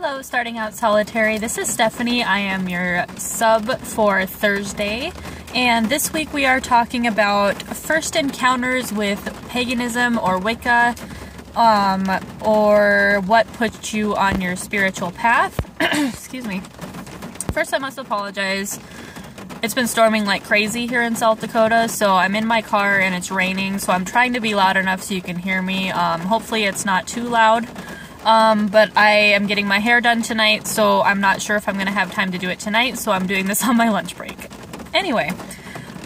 Hello, starting out solitary. This is Stephanie. I am your sub for Thursday, and this week we are talking about first encounters with paganism or Wicca, or what puts you on your spiritual path. Excuse me. First, I must apologize. It's been storming like crazy here in South Dakota, so I'm in my car and it's raining, so I'm trying to be loud enough so you can hear me. Hopefully it's not too loud. But I am getting my hair done tonight, so I'm not sure if I'm going to have time to do it tonight, so I'm doing this on my lunch break. Anyway,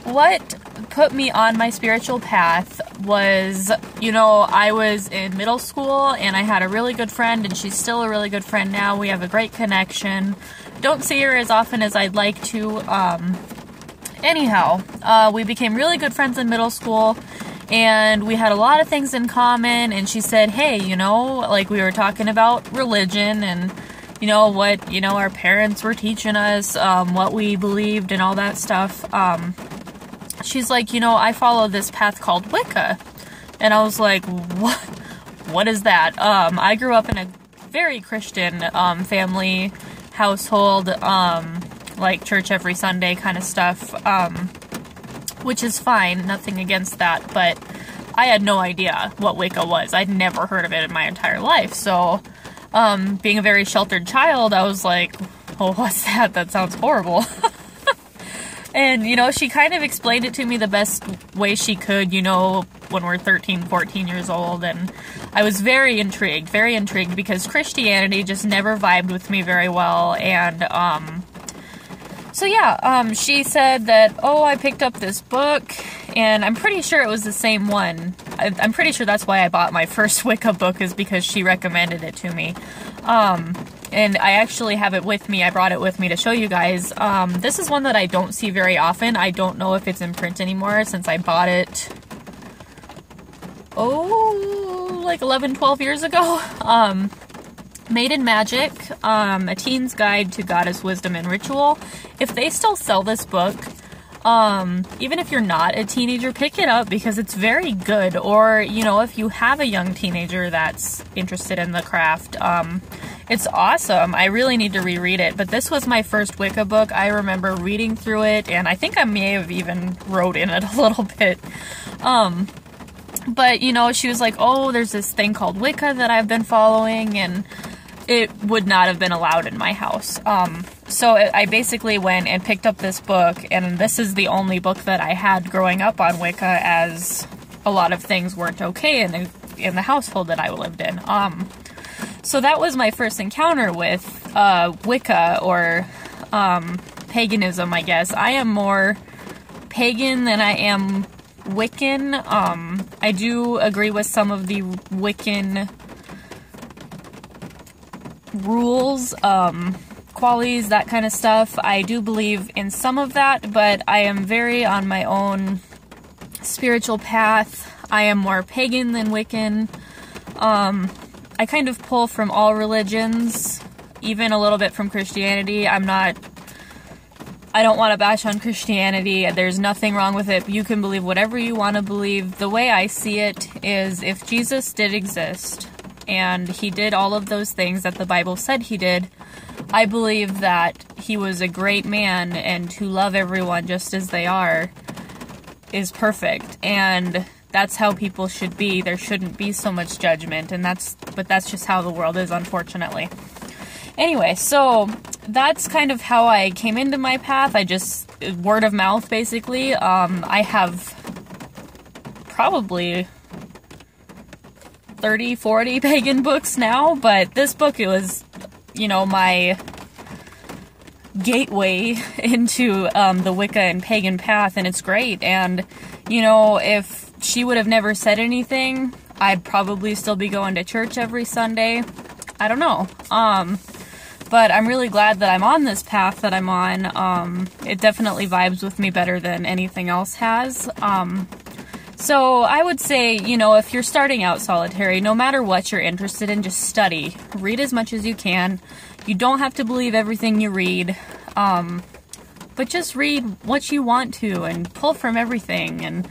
what put me on my spiritual path was, I was in middle school, and I had a really good friend, and she's still a really good friend now. We have a great connection. Don't see her as often as I'd like to. Anyhow, we became really good friends in middle school, and we had a lot of things in common, and she said, hey, we were talking about religion and, what, our parents were teaching us, what we believed and all that stuff. She's like, I follow this path called Wicca. And I was like, what is that? I grew up in a very Christian, family household, like church every Sunday kind of stuff, which is fine, nothing against that, but I had no idea what Wicca was. I'd never heard of it in my entire life, so, being a very sheltered child, I was like, oh, what's that? That sounds horrible. And, she kind of explained it to me the best way she could, when we're 13, 14 years old, and I was very intrigued because Christianity just never vibed with me very well, and, so yeah, she said that, I picked up this book, and I'm pretty sure it was the same one. I'm pretty sure that's why I bought my first Wicca book, is because she recommended it to me. And I actually have it with me. I brought it with me to show you guys. This is one that I don't see very often. I don't know if it's in print anymore since I bought it, like 11, 12 years ago. Made in Magic, A Teen's Guide to Goddess Wisdom and Ritual. If they still sell this book, even if you're not a teenager, pick it up because it's very good. Or, if you have a young teenager that's interested in the craft, it's awesome. I really need to reread it, but this was my first Wicca book. I remember reading through it, and I think I may have even wrote in it a little bit. But, she was like, there's this thing called Wicca that I've been following, and it would not have been allowed in my house. So I basically went and picked up this book, and this is the only book that I had growing up on Wicca, as a lot of things weren't okay in the household that I lived in. So that was my first encounter with Wicca, or paganism, I guess. I am more pagan than I am Wiccan. I do agree with some of the Wiccan rules, qualities, that kind of stuff. I do believe in some of that, but I am very on my own spiritual path. I am more pagan than Wiccan. I kind of pull from all religions, even a little bit from Christianity. I don't want to bash on Christianity. There's nothing wrong with it. You can believe whatever you want to believe. The way I see it is, if Jesus did exist, and he did all of those things that the Bible said he did, I believe that he was a great man, and to love everyone just as they are is perfect, and that's how people should be. There shouldn't be so much judgment, but that's just how the world is, unfortunately. Anyway, so that's kind of how I came into my path. Word of mouth, basically. I have probably 30, 40 pagan books now, but this book, it was, my gateway into the Wicca and pagan path, and it's great. And, if she would have never said anything, I'd probably still be going to church every Sunday. I don't know. But I'm really glad that I'm on this path that I'm on. It definitely vibes with me better than anything else has. So I would say, if you're starting out solitary, no matter what you're interested in, just study. Read as much as you can. You don't have to believe everything you read. But just read what you want to and pull from everything. And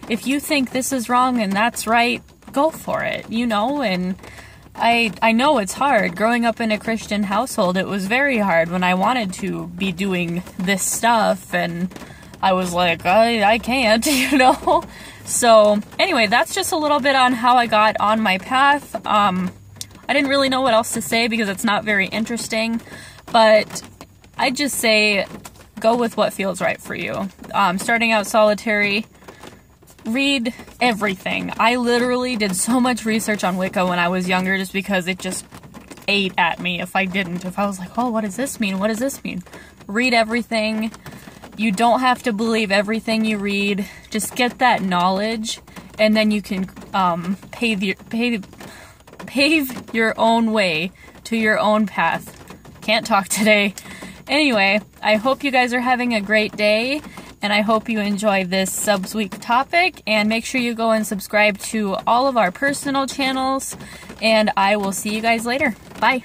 if you think this is wrong and that's right, go for it, and I know it's hard. Growing up in a Christian household, it was very hard when I wanted to be doing this stuff, and I was like, I can't, you know? So, anyway, that's just a little bit on how I got on my path. I didn't really know what else to say because it's not very interesting, but I'd just say go with what feels right for you. Starting out solitary, read everything. I literally did so much research on Wicca when I was younger just because it just ate at me if I didn't. If I was like, oh, what does this mean? What does this mean? Read everything. You don't have to believe everything you read. Just get that knowledge, and then you can pave your own way to your own path. Can't talk today. Anyway, I hope you guys are having a great day, and I hope you enjoy this subs-week topic, and make sure you go and subscribe to all of our personal channels, and I will see you guys later. Bye!